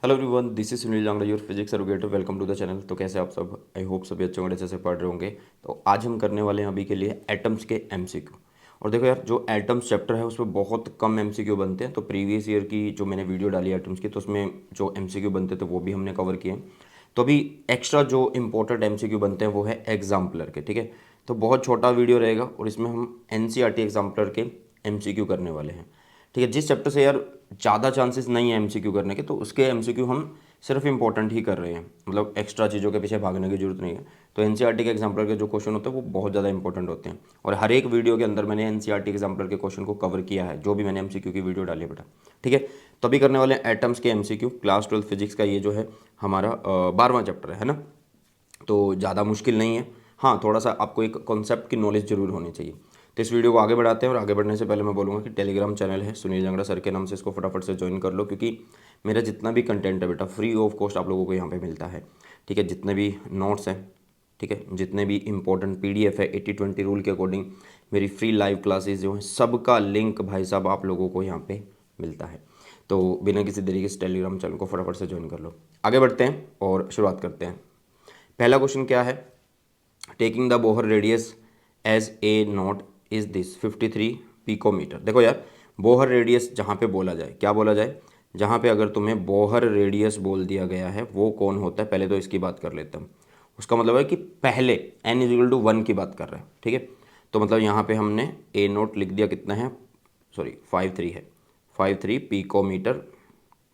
Hello everyone, this is Sunil Langda, your physics educator. Welcome to the channel. तो कैसे आप सब? आई होप सभी अच्छे होंगे, अच्छे से पढ़ रहे होंगे। तो आज हम करने वाले हैं अभी के लिए एटम्स के एमसीक्यू। और देखो यार, जो एटम्स चैप्टर है उसमें बहुत कम एमसीक्यू बनते हैं। तो प्रीवियस ईयर की जो मैंने वीडियो डाली एटम्स की, तो उसमें जो एमसीक्यू बनते थे वो भी हमने कवर किए हैं। तो अभी एक्स्ट्रा जो इंपॉर्टेंट एमसीक्यू बनते हैं वो है एग्जाम्पलर के। ठीक है, तो बहुत छोटा वीडियो रहेगा और इसमें हम एनसीईआरटी एग्जाम्पलर के एमसीक्यू करने वाले हैं। ठीक है, जिस चैप्टर से यार ज़्यादा चांसेस नहीं है एमसीक्यू करने के, तो उसके एमसीक्यू हम सिर्फ इंपॉर्टेंट ही कर रहे हैं। मतलब एक्स्ट्रा चीज़ों के पीछे भागने की जरूरत नहीं है। तो एनसीईआरटी के एग्जाम्पलर के जो क्वेश्चन होते हैं वो बहुत ज़्यादा इंपॉर्टेंट होते हैं। और हर एक वीडियो के अंदर मैंने एनसीईआरटी एग्जाम्पलर के क्वेश्चन को कवर किया है, जो भी मैंने एमसीक्यू की वीडियो डाली है बेटा। ठीक है, तो अभी करने वाले एटम्स के एमसीक्यू। क्लास 12 फिजिक्स का ये जो है हमारा 12वां चैप्टर है ना। तो ज़्यादा मुश्किल नहीं है। हाँ, थोड़ा सा आपको एक कॉन्सेप्ट की नॉलेज जरूर होनी चाहिए। तो इस वीडियो को आगे बढ़ाते हैं, और आगे बढ़ने से पहले मैं बोलूँगा कि टेलीग्राम चैनल है सुनील जंगड़ा सर के नाम से, इसको फटाफट से ज्वाइन कर लो, क्योंकि मेरा जितना भी कंटेंट है बेटा फ्री ऑफ कॉस्ट आप लोगों को यहाँ पे मिलता है। ठीक है, जितने भी नोट्स हैं, ठीक है, जितने भी इंपॉर्टेंट पीडीएफ है 80-20 रूल के अकॉर्डिंग, मेरी फ्री लाइव क्लासेस जो हैं, सबका लिंक भाई साहब आप लोगों को यहाँ पे मिलता है। तो बिना किसी देरी के इस टेलीग्राम चैनल को फटाफट से ज्वाइन कर लो। आगे बढ़ते हैं और शुरुआत करते हैं। पहला क्वेश्चन क्या है? Taking the Bohr radius as a naught is this 53 picometre. देखो यार, बोहर रेडियस जहाँ पे बोला जाए, क्या बोला जाए, जहाँ पे अगर तुम्हें बोहर रेडियस बोल दिया गया है वो कौन होता है, पहले तो इसकी बात कर लेते हैं। उसका मतलब है कि पहले n इजिकल टू 1 की बात कर रहे हैं। ठीक है, तो मतलब यहाँ पे हमने ए नोट लिख दिया, कितना है, सॉरी 53 है, 53 picometer.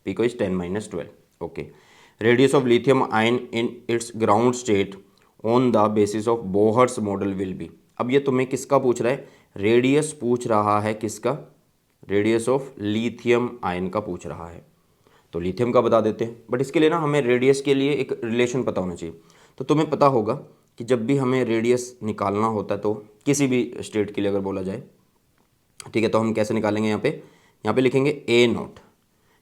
Pico is 10-12। Okay, radius of lithium ion in its ground state on the basis of Bohr's model will be. अब ये तुम्हें किसका पूछ रहा है? रेडियस पूछ रहा है, किसका? रेडियस ऑफ लिथियम आयन का पूछ रहा है। तो लिथियम का बता देते हैं, बट इसके लिए ना हमें रेडियस के लिए एक रिलेशन पता होना चाहिए। तो तुम्हें पता होगा कि जब भी हमें रेडियस निकालना होता है, तो किसी भी स्टेट के लिए अगर बोला जाए, ठीक है, तो हम कैसे निकालेंगे? यहाँ पे लिखेंगे ए नॉट,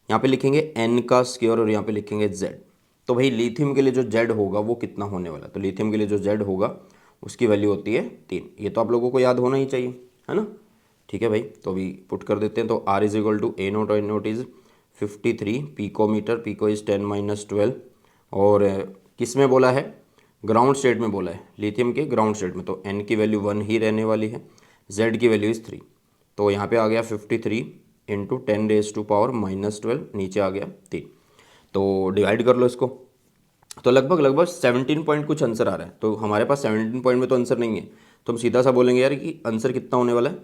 यहाँ पे लिखेंगे एन का स्क्वायर, और यहाँ पे लिखेंगे जेड। तो भाई लिथियम के लिए जो जेड होगा वो कितना होने वाला? तो लिथियम के लिए जो जेड होगा उसकी वैल्यू होती है 3। ये तो आप लोगों को याद होना ही चाहिए, है ना। ठीक है भाई, तो अभी पुट कर देते हैं। तो R is equal to a naught, और a naught is 53 picometer. Pico is 10-12। और किस में बोला है? ग्राउंड स्टेट में बोला है, लिथियम के ग्राउंड स्टेट में। तो एन की वैल्यू 1 ही रहने वाली है, जेड की वैल्यू इज 3। तो यहाँ पे आ गया 53 इंटू 10⁻⁻12, नीचे आ गया 3। तो डिवाइड कर लो इसको, तो लगभग 17 पॉइंट कुछ आंसर आ रहा है। तो हमारे पास 17 पॉइंट में तो आंसर नहीं है, तो हम सीधा सा बोलेंगे यार कि आंसर कितना होने वाला है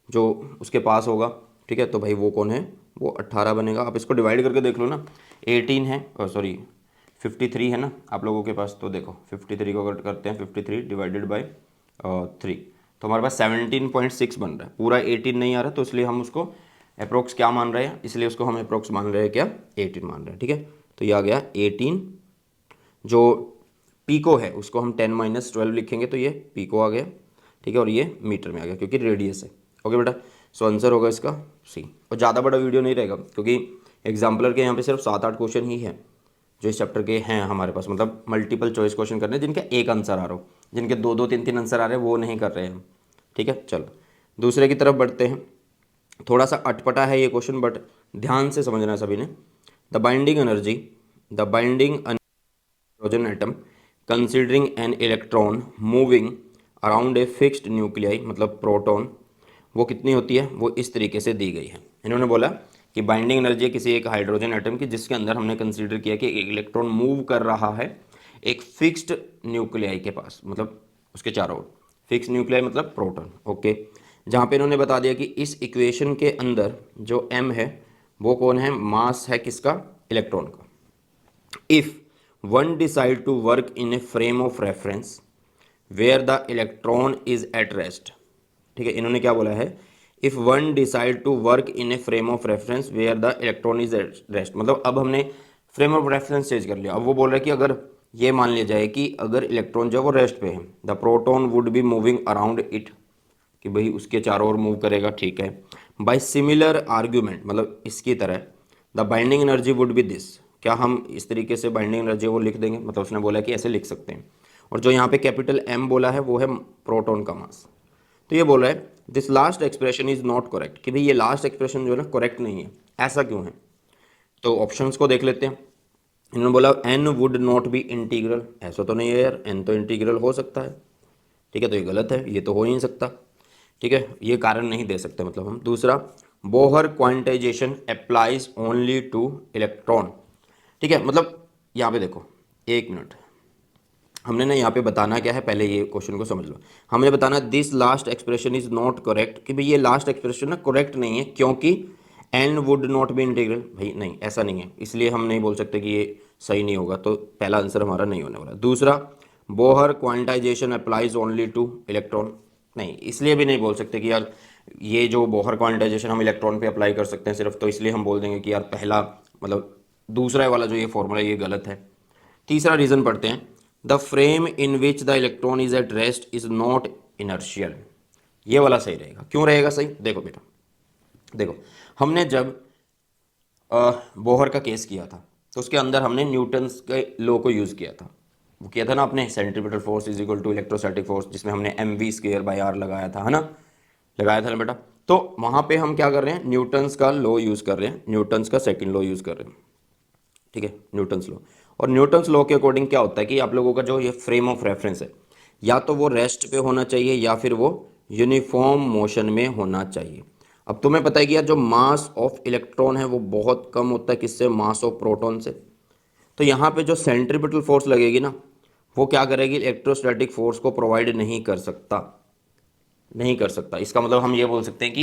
जो उसके पास होगा। ठीक है, तो भाई वो कौन है? वो 18 बनेगा। आप इसको डिवाइड करके देख लो ना। 18 है, सॉरी 53 है ना आप लोगों के पास। तो देखो 53 को अगर करते हैं 53 डिवाइडेड बाई 3, तो हमारे पास 17.6 बन रहा है। पूरा 18 नहीं आ रहा, तो इसलिए हम उसको अप्रोक्स क्या मान रहे हैं, इसलिए उसको हम अप्रोक्स मान रहे हैं, क्या? 18 मान रहे हैं। ठीक है, तो ये आ गया 18। जो पीको है उसको हम 10-12 लिखेंगे, तो ये पीको आ गया। ठीक है, और ये मीटर में आ गया क्योंकि रेडियस है। ओके बेटा, सो आंसर होगा इसका सी। और ज़्यादा बड़ा वीडियो नहीं रहेगा, क्योंकि एग्जाम्पलर के यहाँ पे सिर्फ 7-8 क्वेश्चन ही हैं जो इस चैप्टर के हैं हमारे पास। मतलब मल्टीपल चॉइस क्वेश्चन करने जिनका एक आंसर आ रहा हो, जिनके 2-2 3-3 आंसर आ रहे हैं, वो नहीं कर रहे हैं हम। ठीक है, चलो दूसरे की तरफ बढ़ते हैं। थोड़ा सा अटपटा है ये क्वेश्चन, बट ध्यान से समझना है सभी ने। The binding energy, the binding hydrogen atom considering an electron moving around a fixed nuclei, मतलब प्रोटॉन, वो कितनी होती है? वो इस तरीके से दी गई है। इन्होंने बोला कि बाइंडिंग एनर्जी किसी एक हाइड्रोजन एटम की जिसके अंदर हमने कंसीडर किया कि एक इलेक्ट्रॉन मूव कर रहा है एक फिक्स्ड न्यूक्लियाई के पास, मतलब उसके चारों ओर। फिक्स्ड न्यूक्लियाई मतलब प्रोटॉन। ओके, जहाँ पे इन्होंने बता दिया कि इस इक्वेशन के अंदर जो m है वो कौन है? मास है किसका? इलेक्ट्रॉन का। If one decide to work in a frame of reference where the electron is at rest. ठीक है, इन्होंने क्या बोला है? If one decide to work in a frame of reference where the electron is at rest, मतलब अब हमने frame of reference change कर लिया। अब वो बोल रहा है कि अगर ये मान लिया जाए कि अगर इलेक्ट्रॉन जो है वो रेस्ट पे है, the proton would be moving around it, कि भाई उसके चारों ओर मूव करेगा। ठीक है, बाय सिमिलर आर्ग्यूमेंट, मतलब इसकी तरह, the binding energy would be this. क्या हम इस तरीके से बाइंडिंग एनर्जी वो लिख देंगे? मतलब उसने बोला कि ऐसे लिख सकते हैं। और जो यहाँ पे कैपिटल M बोला है वो है प्रोटॉन का मास। तो ये बोल रहा है this last expression is not correct, कि भाई ये लास्ट एक्सप्रेशन जो है ना करेक्ट नहीं है। ऐसा क्यों है? तो ऑप्शंस को देख लेते हैं। इन्होंने बोला n would not be integral, ऐसा तो नहीं है यार, n तो इंटीग्रल हो सकता है, ठीक है, तो ये गलत है, ये तो हो ही नहीं सकता, ठीक है, ये कारण नहीं दे सकते मतलब हम। दूसरा, Bohr quantization applies only two electron, ठीक है, मतलब यहाँ पे देखो, एक मिनट, हमने ना यहाँ पे बताना क्या है, पहले ये क्वेश्चन को समझ लो। हमने बताना this last expression is not correct, कि भाई ये लास्ट एक्सप्रेशन ना करेक्ट नहीं है, क्योंकि n would not be integral, भाई नहीं, ऐसा नहीं है, इसलिए हम नहीं बोल सकते कि ये सही नहीं होगा, तो पहला आंसर हमारा नहीं होने वाला। दूसरा, Bohr quantization applies only two electron, नहीं, इसलिए भी नहीं बोल सकते कि यार ये जो बोहर क्वांटाइजेशन हम इलेक्ट्रॉन पे अप्लाई कर सकते हैं सिर्फ, तो इसलिए हम बोल देंगे कि यार पहला मतलब दूसरा वाला जो ये फॉर्मूला ये गलत है। तीसरा रीजन पढ़ते हैं, the frame in which the electron is at rest is not inertial, ये वाला सही रहेगा। क्यों रहेगा सही, देखो बेटा, देखो, हमने जब बोहर का केस किया था तो उसके अंदर हमने न्यूटन्स के लॉ को यूज़ किया था, वो किया था ना आपने, centripetal force is equal to electrostatic force, जिसमें हमने m v square by r लगाया था, है ना, लगाया था ना बेटा। तो वहाँ पे हम क्या कर रहे हैं, न्यूटन्स का लॉ यूज़ कर रहे हैं, न्यूटन्स का सेकेंड लॉ यूज़ कर रहे हैं, ठीक है, न्यूटन्स लॉ। और न्यूटन्स लॉ के अकॉर्डिंग क्या होता है कि आप लोगों का जो ये फ्रेम ऑफ रेफरेंस है, या तो वो रेस्ट पे होना चाहिए या फिर वो यूनिफॉर्म मोशन में होना चाहिए। अब तुम्हें पता है कि यार जो मास ऑफ इलेक्ट्रॉन है वो बहुत कम होता है किससे, मास ऑफ प्रोटॉन से। तो यहाँ पे जो सेंट्रीपिटल फोर्स लगेगी ना, वो क्या करेगी, इलेक्ट्रोस्टैटिक फोर्स को प्रोवाइड नहीं कर सकता, नहीं कर सकता। इसका मतलब हम ये बोल सकते हैं कि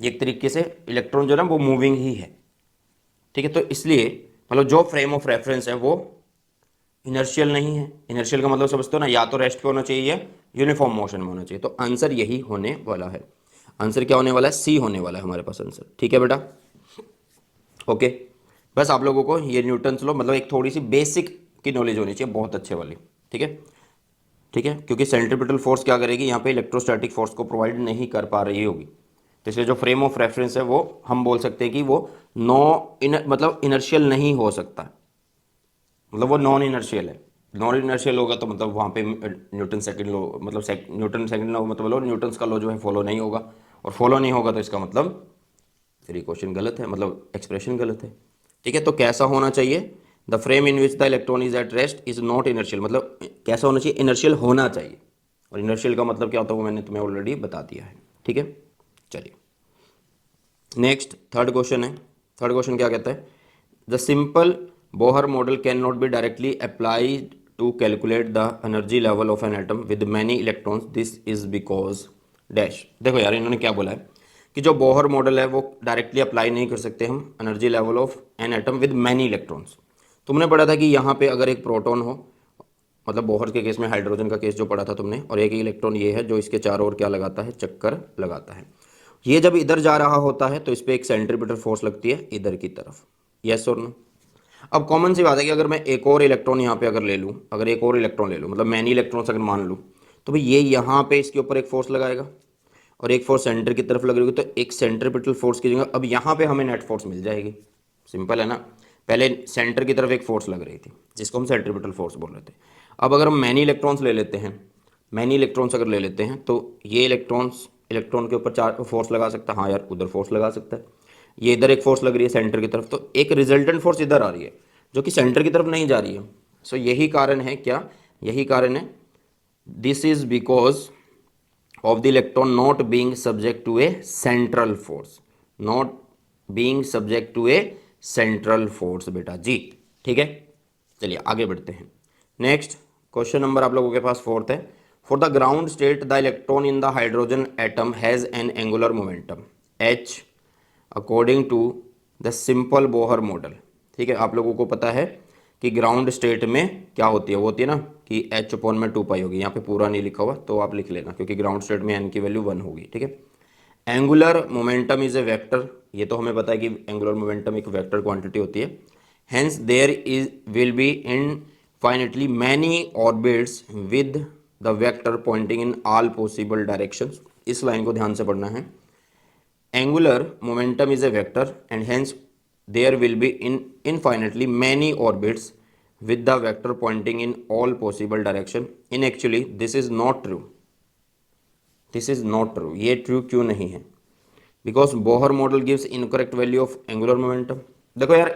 ये एक तरीके से इलेक्ट्रॉन जो है ना वो मूविंग ही है, ठीक है। तो इसलिए मतलब जो फ्रेम ऑफ रेफरेंस है वो इनर्शियल नहीं है। इनर्शियल का मतलब समझते हो ना, या तो रेस्ट पे होना चाहिए या यूनिफॉर्म मोशन में होना चाहिए। तो आंसर यही होने वाला है। आंसर क्या होने वाला है, सी होने वाला है हमारे पास आंसर, ठीक है बेटा, ओके। बस आप लोगों को ये न्यूटन्स लॉ मतलब एक थोड़ी सी बेसिक की नॉलेज होनी चाहिए, बहुत अच्छे वाली, ठीक है, ठीक है, क्योंकि सेंट्रीपिटल फोर्स क्या करेगी, यहाँ पे इलेक्ट्रोस्टैटिक फोर्स को प्रोवाइड नहीं कर पा रही होगी। तो इसलिए जो फ्रेम ऑफ रेफरेंस है वो हम बोल सकते हैं कि वो मतलब इनर्शियल नहीं हो सकता, मतलब वो नॉन इनर्शियल है। नॉन इनर्शियल होगा तो मतलब वहाँ पे न्यूटन सेकंड लॉ मतलब न्यूटन सेकंड लॉ मतलब लो न्यूटन्स का लॉ जो है फॉलो नहीं होगा, और फॉलो नहीं होगा तो इसका मतलब फिर ये क्वेश्चन गलत है, मतलब एक्सप्रेशन गलत है, ठीक है। तो कैसा होना चाहिए, the frame in which the electron is at rest is not inertial, मतलब कैसा होना चाहिए, इनर्शियल होना चाहिए। और इनर्शियल का मतलब क्या होता है वो मैंने तुम्हें ऑलरेडी बता दिया है, ठीक है। चलिए नेक्स्ट थर्ड क्वेश्चन है। थर्ड क्वेश्चन क्या कहता है, the simple Bohr model can not be directly applied to calculate the energy level of an atom with many electrons, this is because dash. देखो यार इन्होंने क्या बोला है कि जो बोहर मॉडल है वो डायरेक्टली अप्लाई नहीं कर सकते हम energy level of an atom with many electrons. तुमने पढ़ा था कि यहाँ पे अगर एक प्रोटॉन हो, मतलब बोहर के केस में हाइड्रोजन का केस जो पढ़ा था तुमने, और एक इलेक्ट्रॉन ये है जो इसके चारों ओर क्या लगाता है, चक्कर लगाता है। ये जब इधर जा रहा होता है तो इस पर एक सेंट्रीपिटल फोर्स लगती है इधर की तरफ, यस और नो। अब कॉमन सी बात है कि अगर मैं एक और इलेक्ट्रॉन यहाँ पे अगर ले लूँ, अगर एक और इलेक्ट्रॉन ले लूँ, मतलब मैनी इलेक्ट्रॉन्स अगर मान लूँ, तो भाई ये यहाँ पे इसके ऊपर एक फोर्स लगाएगा और एक फोर्स सेंटर की तरफ लग रही होगी, तो एक सेंट्रीपिटल फोर्स की जगह अब यहाँ पे हमें नेट फोर्स मिल जाएगी। सिंपल है ना, पहले सेंटर की तरफ एक फोर्स लग रही थी जिसको हम सेंट्रीपिटल फोर्स बोल रहे थे। अब अगर हम मैनी इलेक्ट्रॉन्स ले लेते हैं, मैनी इलेक्ट्रॉन्स अगर ले लेते हैं तो ये इलेक्ट्रॉन्स इलेक्ट्रॉन के ऊपर चार फोर्स लगा सकता है, हाँ यार उधर फोर्स लगा सकता है, ये इधर एक फोर्स लग रही है सेंटर की तरफ, तो एक रिजल्टेंट फोर्स इधर आ रही है जो कि सेंटर की तरफ नहीं जा रही है। सो यही कारण है, क्या यही कारण है, this is because of the electron not being subject to a central force, not being subject to a central force बेटा जी, ठीक है। चलिए आगे बढ़ते हैं। नेक्स्ट क्वेश्चन नंबर आप लोगों के पास फोर्थ है, for the ground state the electron in the hydrogen atom has an angular momentum h according to the simple Bohr model, ठीक है। आप लोगों को पता है कि ग्राउंड स्टेट में क्या होती है, वो होती है ना कि h अपॉन में 2 पाई होगी, यहाँ पे पूरा नहीं लिखा हुआ तो आप लिख लेना क्योंकि ग्राउंड स्टेट में n की वैल्यू 1 होगी, ठीक है। Angular momentum is a vector, ये तो हमें पता है कि एंगुलर मोमेंटम एक वेक्टर क्वांटिटी होती है। Hence there is will be infinitely many orbits with the vector pointing in all possible directions. इस लाइन को ध्यान से पढ़ना है, angular momentum is a vector and hence there will be infinitely many orbits with the vector pointing in all possible direction. In actually this is not true, this is not true, ये true क्यों नहीं है, because Bohr model gives incorrect value of angular momentum। देखो यार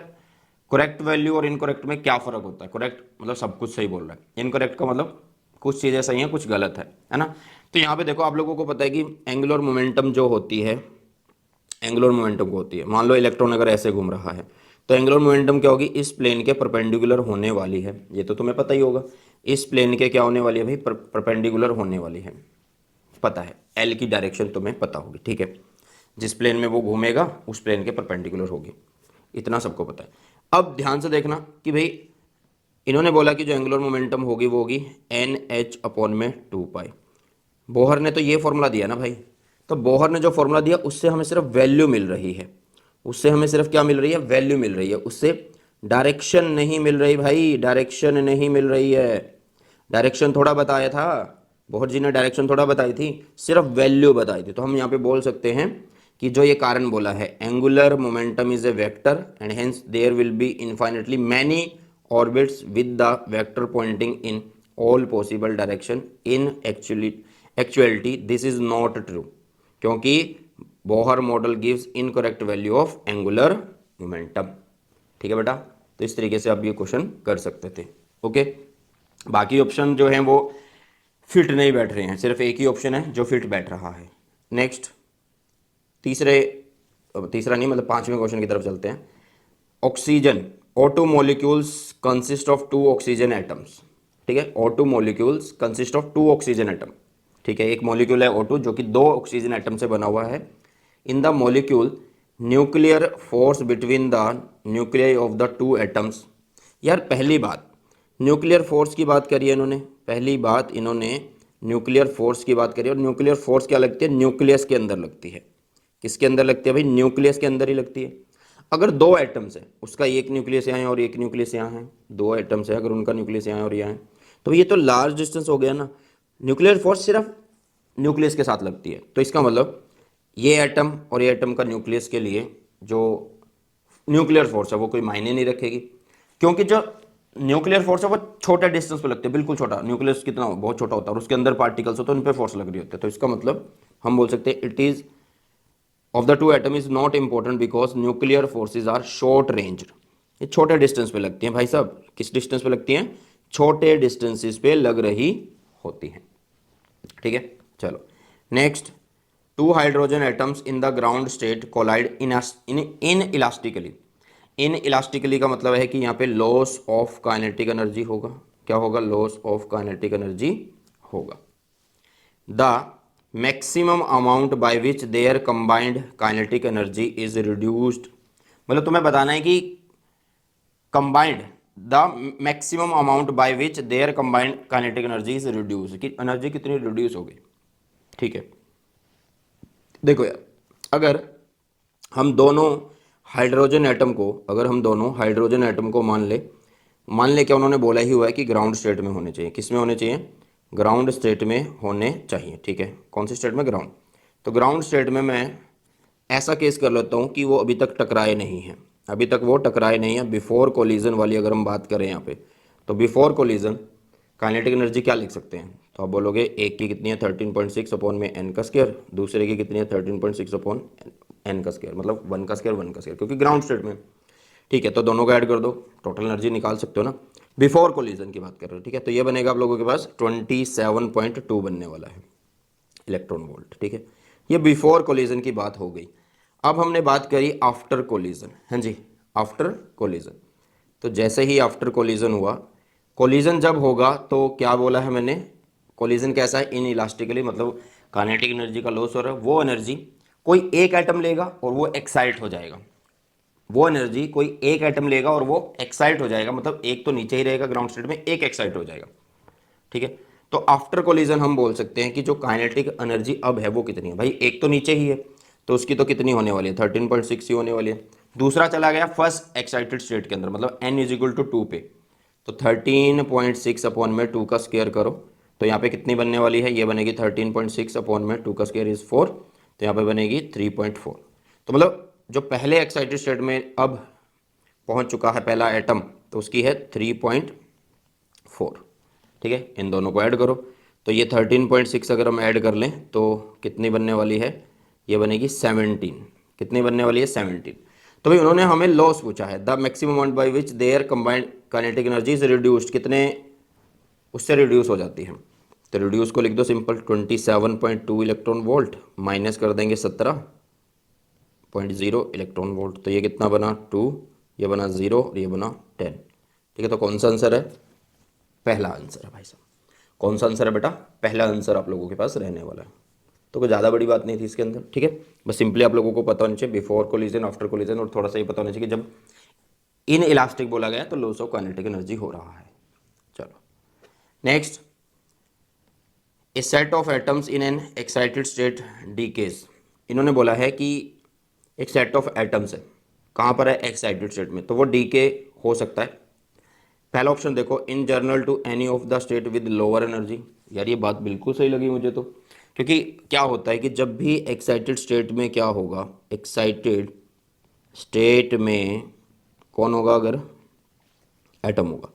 correct value और incorrect में क्या फ़र्क होता है? करेक्ट मतलब सब कुछ सही बोल रहा है, इनकरेक्ट का मतलब कुछ चीज़ें सही हैं कुछ गलत है ना। तो यहाँ पे देखो आप लोगों को पता है कि एंगुलर मोमेंटम जो होती है, एंगुलर मोमेंटम को होती है, मान लो इलेक्ट्रॉन अगर ऐसे घूम रहा है तो एंगुलर मोमेंटम क्या होगी? इस प्लेन के परपेंडिकुलर होने वाली है, ये तो तुम्हें पता ही होगा। इस प्लेन के क्या होने वाली है भाई? परपेंडिकुलर होने वाली है, पता है, एल की डायरेक्शन तुम्हें पता होगी, ठीक है। जिस प्लेन में वो घूमेगा उस प्लेन के परपेंडिकुलर होगी, इतना सबको पता है। अब ध्यान से देखना कि भाई इन्होंने बोला कि जो एंगुलर मोमेंटम होगी वो होगी एन एच अपॉन में 2 पाई। बोहर ने तो ये फॉर्मूला दिया ना भाई, तो बोहर ने जो फॉर्मूला दिया उससे हमें सिर्फ वैल्यू मिल रही है, उससे हमें सिर्फ क्या मिल रही है? वैल्यू मिल रही है, उससे डायरेक्शन नहीं मिल रही भाई, डायरेक्शन नहीं मिल रही है। डायरेक्शन थोड़ा बताया था, बोहर जी ने डायरेक्शन थोड़ा बताई थी, सिर्फ वैल्यू बताई थी। तो हम यहाँ पे बोल सकते हैं कि जो ये कारण बोला है, angular momentum is a vector and hence there will be infinitely many orbits with the vector pointing in all possible direction in actuality this is not true, क्योंकि Bohr model gives incorrect value of angular momentum. ठीक है बेटा, तो इस तरीके से आप ये क्वेश्चन कर सकते थे। ओके, बाकी ऑप्शन जो हैं वो फिट नहीं बैठ रहे हैं, सिर्फ एक ही ऑप्शन है जो फिट बैठ रहा है। नेक्स्ट तीसरा नहीं मतलब पांचवें क्वेश्चन की तरफ चलते हैं। Oxygen O2 molecules consist of 2 oxygen atoms. ठीक है, O2 molecules consist of 2 oxygen atom. ठीक है, एक मॉलिक्यूल है O2 जो कि 2 ऑक्सीजन एटम से बना हुआ है। In the molecule nuclear force between the nuclei of the 2 atoms. यार पहली बात न्यूक्लियर फोर्स की बात करी है इन्होंने, पहली बात इन्होंने न्यूक्लियर फोर्स की बात करी, और न्यूक्लियर फोर्स क्या लगती है? न्यूक्लियस के अंदर लगती है। किसके अंदर लगती है भाई? न्यूक्लियस के अंदर ही लगती है। अगर 2 एटम्स है, उसका एक न्यूक्लियस यहाँ है और एक न्यूक्लियस यहाँ है, 2 एटम्स है अगर उनका न्यूक्लियस यहाँ है और यहाँ है, तो ये तो लार्ज डिस्टेंस हो गया ना। न्यूक्लियर फोर्स सिर्फ न्यूक्लियस के साथ लगती है, तो इसका मतलब ये एटम और ये एटम का न्यूक्लियस के लिए जो न्यूक्लियर फोर्स है वो कोई मायने नहीं रखेगी, क्योंकि जो न्यूक्लियर फोर्स है वो छोटे डिस्टेंस पे लगते हैं, बिल्कुल छोटा। न्यूक्लियस कितना बहुत छोटा होता है और उसके अंदर पार्टिकल्स होते हैं, उन पर फोर्स लग रही होती है। तो इसका मतलब हम बोल सकते हैं it is of the 2 atom is not important because nuclear forces are short range. ये छोटे डिस्टेंस पे लगती हैं भाई साहब। किस डिस्टेंस पे लगती हैं? छोटे डिस्टेंसेस पे लग रही होती हैं। ठीक है, चलो next. 2 hydrogen atoms in the ground state collide inelastically. Inelastically का मतलब है कि यहाँ पे लॉस ऑफ काइनेटिक एनर्जी होगा। क्या होगा? लॉस ऑफ काइनेटिक एनर्जी होगा। The maximum amount by which their combined kinetic energy is reduced. मतलब तुम्हें बताना है कि combined the maximum amount by which their combined kinetic energy is reduce, कि एनर्जी कितनी रिड्यूस होगी। ठीक है, देखो यार, अगर हम दोनों हाइड्रोजन एटम को मान ले क्या उन्होंने बोला ही हुआ है कि ग्राउंड स्टेट में होने चाहिए। किस में होने चाहिए? ग्राउंड स्टेट में होने चाहिए। ठीक है, कौन सी स्टेट में? ग्राउंड। तो ग्राउंड स्टेट में मैं ऐसा केस कर लेता हूँ कि वो अभी तक टकराए नहीं हैं, अभी तक वो टकराए नहीं है। बिफोर कोलिजन वाली अगर हम बात करें यहाँ पे, तो बिफोर कोलिजन काइनेटिक एनर्जी क्या लिख सकते हैं? तो आप बोलोगे एक की कितनी है? 13.6 अपॉन में एन का स्क्वायर, दूसरे की कितनी है? 13.6 अपॉन एन का स्क्वायर, मतलब 1 का स्क्वायर, क्योंकि ग्राउंड स्टेट में। ठीक है, तो दोनों को ऐड कर दो, टोटल एनर्जी निकाल सकते हो ना। बिफोर कोलिजन की बात कर रहे हो, ठीक है, तो ये बनेगा आप लोगों के पास 27.2 बनने वाला है इलेक्ट्रॉन वोल्ट। ठीक है, ये बिफोर कोलिजन की बात हो गई। अब हमने बात करी आफ्टर कोलिजन। हाँ जी, आफ्टर कोलिजन। तो जैसे ही आफ्टर कोलिजन हुआ, कोलिजन जब होगा तो क्या बोला है मैंने? कोलिजन कैसा है? इन इलास्टिकली, मतलब काइनेटिक एनर्जी का लॉस हो रहा है। वो एनर्जी कोई एक एटम लेगा और वो एक्साइट हो जाएगा। वो एनर्जी कोई एक एटम लेगा और वो एक्साइट हो जाएगा, मतलब एक तो नीचे ही रहेगा ग्राउंड स्टेट में, एक एक्साइट हो जाएगा। ठीक है, तो आफ्टर कोलिजन हम बोल सकते हैं कि जो काइनेटिक एनर्जी अब है वो कितनी है? भाई एक तो नीचे ही है, तो उसकी तो कितनी होने वाली है? 13.6 ही होने वाली है। दूसरा चला गया फर्स्ट एक्साइटेड स्टेट के अंदर, मतलब n इज इक्वल टू 2 पे, तो 13.6 अपॉन में 2 का स्क्वायर करो, तो यहाँ पे कितनी बनने वाली है? ये बनेगी 13.6 अपॉन में 2 का स्क्वायर इज 4, तो यहाँ पे बनेगी 3.4। तो मतलब जो पहले एक्साइटेड स्टेट में अब पहुंच चुका है पहला एटम, तो उसकी है 3.4। ठीक है, इन दोनों को ऐड करो, तो ये 13.6 अगर हम ऐड कर लें तो कितनी बनने वाली है? ये बनेगी 17। कितनी बनने वाली है? 17। तो भाई उन्होंने हमें लॉस पूछा है, the maximum amount by which their combined kinetic energy is reduced, कितने उससे रिड्यूस हो जाती है। तो रिड्यूस को लिख दो सिंपल, 27.2 इलेक्ट्रॉन वोल्ट माइनस कर देंगे 17.0 इलेक्ट्रॉन वोल्ट, तो ये कितना बना 2, ये बना 0 और ये बना 10। ठीक है, तो कौन सा आंसर है, पहला आंसर है भाई साहब। कौन सा आंसर है बेटा, पहला आंसर आप लोगों के पास रहने वाला है। तो कोई ज़्यादा बड़ी बात नहीं थी इसके अंदर। ठीक है, बस सिंपली आप लोगों को पता होना चाहिए बिफोर कोलिजन, आफ्टर कोलिजन, और थोड़ा सा ये पता होना चाहिए कि जब इन इलास्टिक बोला गया तो लॉस ऑफ काइनेटिक एनर्जी हो रहा है। चलो next, A set of atoms in an excited state decays. इन्होंने बोला है कि एक सेट ऑफ एटम्स है, कहाँ पर है, एक्साइटेड स्टेट में, तो वो डीके हो सकता है। पहला ऑप्शन देखो, in general to any of the state with lower energy. यार ये बात बिल्कुल सही लगी मुझे तो, क्योंकि क्या होता है कि जब भी एक्साइटेड स्टेट में क्या होगा, एक्साइटेड स्टेट में कौन होगा, अगर एटम होगा,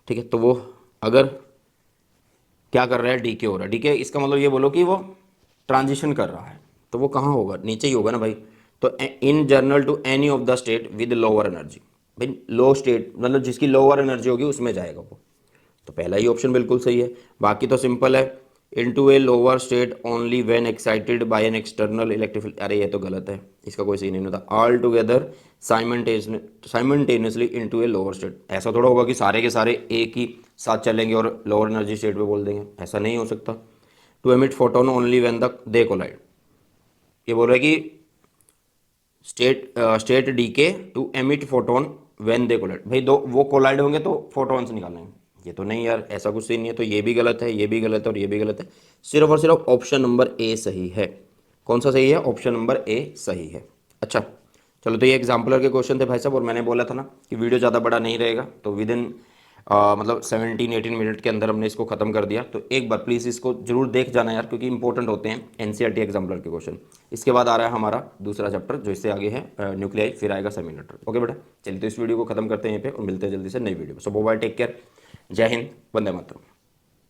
ठीक है, तो वो अगर क्या कर रहा है, डीके हो रहा है, डीके इसका मतलब ये बोलो कि वो ट्रांजिशन कर रहा है, तो वो कहाँ होगा, नीचे ही होगा ना भाई। तो in general to any of the state with lower energy, भाई लो स्टेट मतलब जिसकी लोअर एनर्जी होगी उसमें जाएगा वो, तो पहला ही ऑप्शन बिल्कुल सही है। बाकी तो सिंपल है, into a lower state only when excited by an external electric, अरे ये तो गलत है, इसका कोई सही नहीं होता। All together simultaneously into a lower state, ऐसा थोड़ा होगा कि सारे के सारे एक ही साथ चलेंगे और लोअर एनर्जी स्टेट पे बोल देंगे, ऐसा नहीं हो सकता। To emit photon only when the they collide, ये बोल रहा है कि state decay to emit photon when they collide, भाई दो वो कोलाइड होंगे तो फोटोन्स निकालेंगे, ये तो नहीं यार, ऐसा कुछ ही नहीं है, तो ये भी गलत है, ये भी गलत है और ये भी गलत है। सिर्फ और सिर्फ ऑप्शन नंबर ए सही है। कौन सा सही है, ऑप्शन नंबर ए सही है। अच्छा चलो, तो ये एग्जाम्पलर के क्वेश्चन थे भाई साहब, और मैंने बोला था ना कि वीडियो ज़्यादा बड़ा नहीं रहेगा, तो विद इन मतलब 17-18 मिनट के अंदर हमने इसको खत्म कर दिया। तो एक बार प्लीज़ इसको जरूर देख जाना यार, क्योंकि इंपॉर्टेंट होते हैं एनसीईआरटी एग्जाम्पलर के क्वेश्चन। इसके बाद आ रहा है हमारा दूसरा चैप्टर, जो इससे आगे है न्यूक्लियाई, फिर आएगा सेमीकंडक्टर। ओके बेटा, चलिए तो इस वीडियो को खत्म करते हैं यहीं पे और मिलते हैं जल्दी से नई वीडियो में। सो बाय, टेक केयर, जय हिंद, वंदे मातरम।